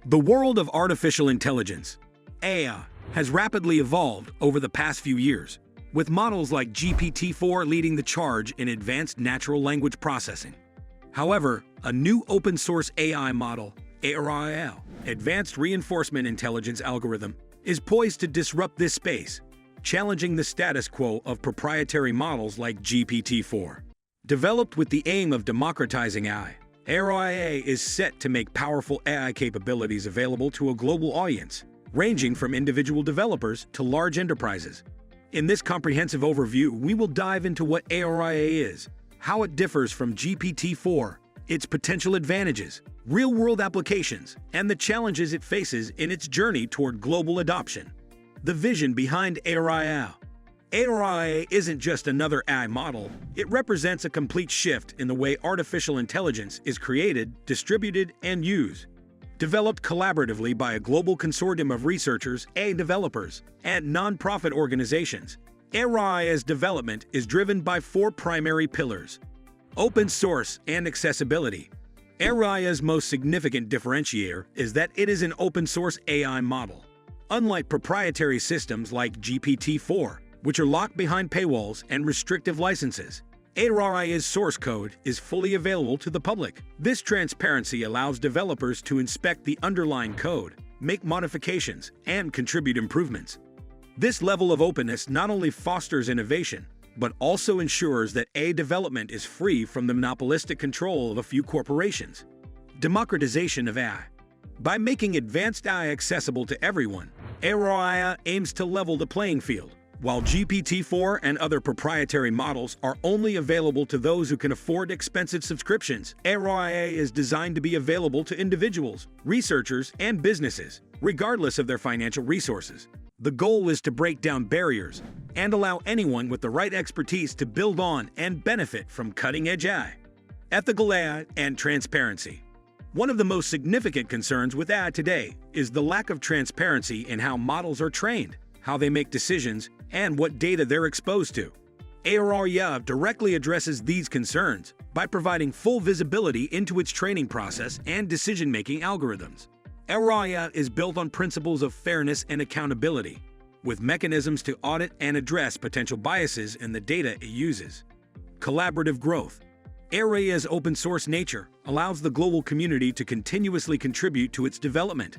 The world of artificial intelligence, AI, has rapidly evolved over the past few years, with models like GPT-4 leading the charge in advanced natural language processing. However, a new open-source AI model, Aria, Advanced Reinforcement Intelligence Algorithm, is poised to disrupt this space, challenging the status quo of proprietary models like GPT-4. Developed with the aim of democratizing AI, Aria is set to make powerful AI capabilities available to a global audience, ranging from individual developers to large enterprises. In this comprehensive overview, we will dive into what Aria is, how it differs from GPT-4, its potential advantages, real-world applications, and the challenges it faces in its journey toward global adoption. The vision behind Aria. Aria isn't just another AI model, it represents a complete shift in the way artificial intelligence is created, distributed, and used. Developed collaboratively by a global consortium of researchers, AI developers, and nonprofit organizations, Aria's development is driven by four primary pillars: open source and accessibility. Aria's most significant differentiator is that it is an open-source AI model. Unlike proprietary systems like GPT-4, which are locked behind paywalls and restrictive licenses, Aria's source code is fully available to the public. This transparency allows developers to inspect the underlying code, make modifications, and contribute improvements. This level of openness not only fosters innovation, but also ensures that AI development is free from the monopolistic control of a few corporations. Democratization of AI. By making advanced AI accessible to everyone, Aria aims to level the playing field. While GPT-4 and other proprietary models are only available to those who can afford expensive subscriptions, Aria is designed to be available to individuals, researchers, and businesses, regardless of their financial resources. The goal is to break down barriers and allow anyone with the right expertise to build on and benefit from cutting-edge AI. Ethical AI and transparency. One of the most significant concerns with AI today is the lack of transparency in how models are trained, how they make decisions, and what data they're exposed to. Aria directly addresses these concerns by providing full visibility into its training process and decision-making algorithms. Aria is built on principles of fairness and accountability, with mechanisms to audit and address potential biases in the data it uses. Collaborative growth. Aria's open-source nature allows the global community to continuously contribute to its development.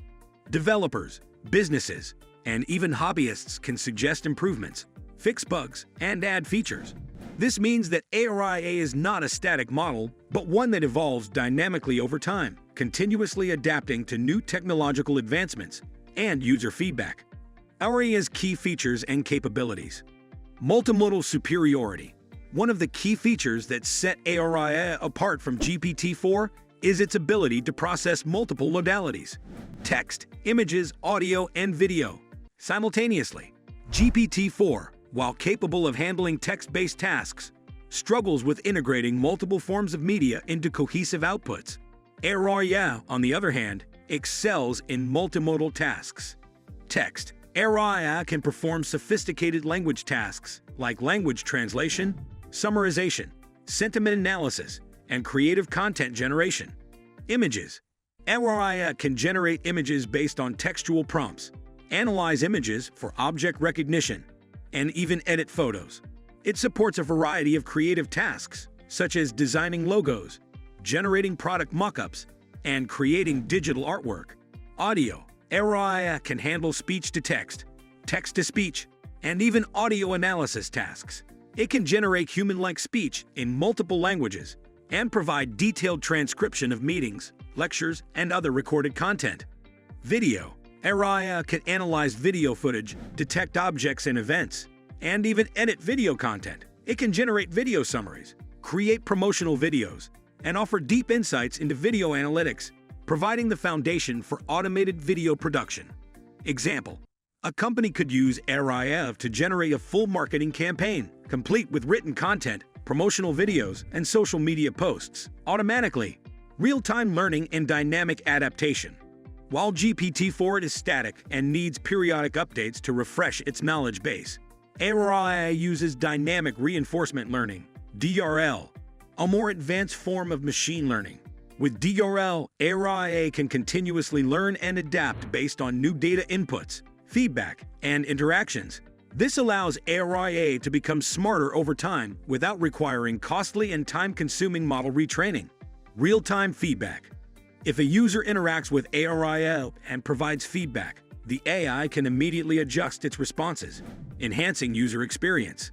Developers, businesses, and even hobbyists can suggest improvements, fix bugs, and add features. This means that Aria is not a static model, but one that evolves dynamically over time, continuously adapting to new technological advancements and user feedback. Aria's key features and capabilities. Multimodal superiority. One of the key features that set Aria apart from GPT-4 is its ability to process multiple modalities: text, images, audio, and video simultaneously. GPT-4, while capable of handling text-based tasks, struggles with integrating multiple forms of media into cohesive outputs. Aria, on the other hand, excels in multimodal tasks. Text. Aria can perform sophisticated language tasks like language translation, summarization, sentiment analysis, and creative content generation. Images. Aria can generate images based on textual prompts, analyze images for object recognition, and even edit photos. It supports a variety of creative tasks, such as designing logos, generating product mock-ups, and creating digital artwork. Audio. Aria can handle speech-to-text, text-to-speech, and even audio analysis tasks. It can generate human-like speech in multiple languages and provide detailed transcription of meetings, lectures, and other recorded content. Video. Aria can analyze video footage, detect objects and events, and even edit video content. It can generate video summaries, create promotional videos, and offer deep insights into video analytics, providing the foundation for automated video production. Example: a company could use Aria to generate a full marketing campaign, complete with written content, promotional videos, and social media posts automatically. Real-time learning and dynamic adaptation. While GPT-4 is static and needs periodic updates to refresh its knowledge base, Aria uses dynamic reinforcement learning, DRL, a more advanced form of machine learning. With DRL, Aria can continuously learn and adapt based on new data inputs, feedback, and interactions. This allows Aria to become smarter over time without requiring costly and time-consuming model retraining. Real-time feedback. If a user interacts with Aria and provides feedback, the AI can immediately adjust its responses, enhancing user experience.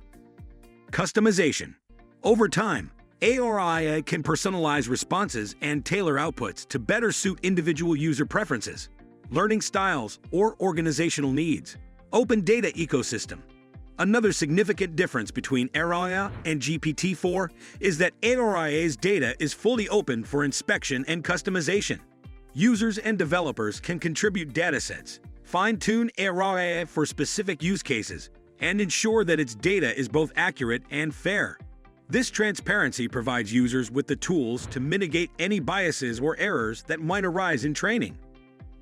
Customization. Over time, Aria can personalize responses and tailor outputs to better suit individual user preferences, learning styles, or organizational needs. Open data ecosystem. Another significant difference between Aria and GPT-4 is that Aria's data is fully open for inspection and customization. Users and developers can contribute datasets, fine-tune Aria for specific use cases, and ensure that its data is both accurate and fair. This transparency provides users with the tools to mitigate any biases or errors that might arise in training.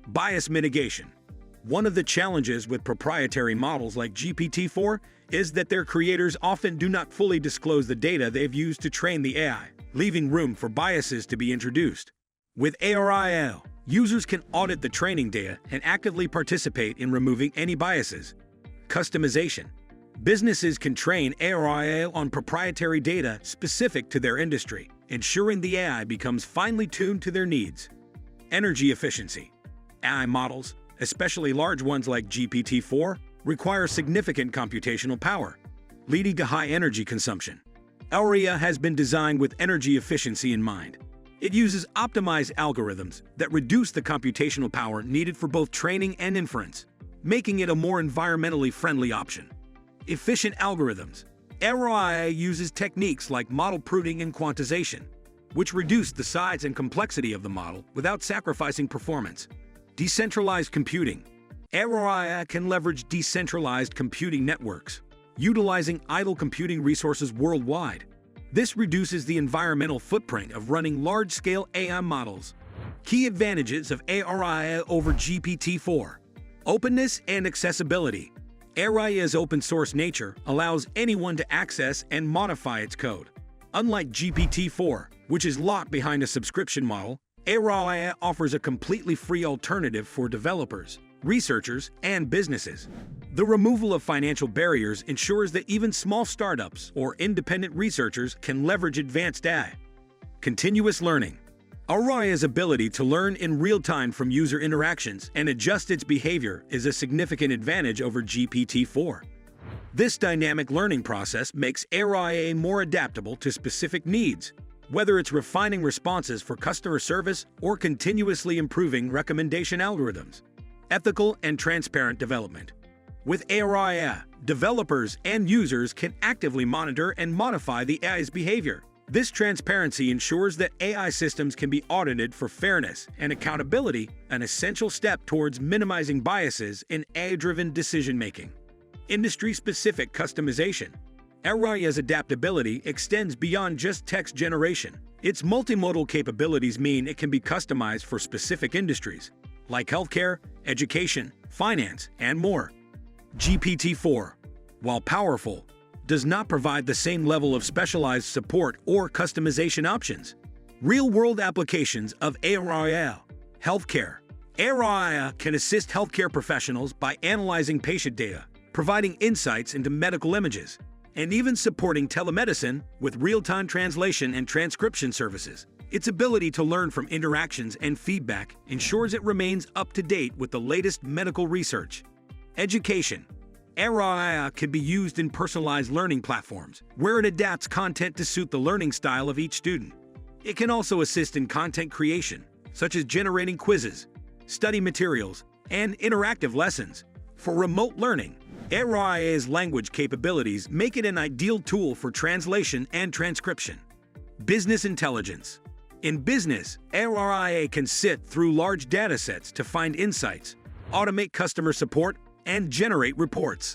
Bias mitigation. One of the challenges with proprietary models like GPT-4 is that their creators often do not fully disclose the data they've used to train the AI, leaving room for biases to be introduced. With Aria, users can audit the training data and actively participate in removing any biases. Customization. Businesses can train Aria on proprietary data specific to their industry, ensuring the AI becomes finely tuned to their needs. Energy efficiency. AI models, especially large ones like GPT-4, require significant computational power, leading to high energy consumption. Aria has been designed with energy efficiency in mind. It uses optimized algorithms that reduce the computational power needed for both training and inference, making it a more environmentally friendly option. Efficient algorithms. Aria uses techniques like model pruning and quantization, which reduce the size and complexity of the model without sacrificing performance. Decentralized computing. Aria can leverage decentralized computing networks, utilizing idle computing resources worldwide. This reduces the environmental footprint of running large-scale AI models. Key advantages of Aria over GPT-4. Openness and accessibility. Aria's open-source nature allows anyone to access and modify its code. Unlike GPT-4, which is locked behind a subscription model, Aria offers a completely free alternative for developers, researchers, and businesses. The removal of financial barriers ensures that even small startups or independent researchers can leverage advanced AI. Continuous learning. Aria's ability to learn in real time from user interactions and adjust its behavior is a significant advantage over GPT-4. This dynamic learning process makes Aria more adaptable to specific needs, whether it's refining responses for customer service or continuously improving recommendation algorithms. Ethical and transparent development. With Aria, developers and users can actively monitor and modify the AI's behavior. This transparency ensures that AI systems can be audited for fairness and accountability, an essential step towards minimizing biases in AI-driven decision-making. Industry-specific customization. Aria's adaptability extends beyond just text generation. Its multimodal capabilities mean it can be customized for specific industries, like healthcare, education, finance, and more. GPT-4, while powerful, does not provide the same level of specialized support or customization options. Real-world applications of Aria. Healthcare. Aria can assist healthcare professionals by analyzing patient data, providing insights into medical images, and even supporting telemedicine with real-time translation and transcription services. Its ability to learn from interactions and feedback ensures it remains up to date with the latest medical research. Education. Aria can be used in personalized learning platforms, where it adapts content to suit the learning style of each student. It can also assist in content creation, such as generating quizzes, study materials, and interactive lessons. For remote learning, Aria's language capabilities make it an ideal tool for translation and transcription. Business intelligence. In business, Aria can sift through large datasets to find insights, automate customer support, and generate reports.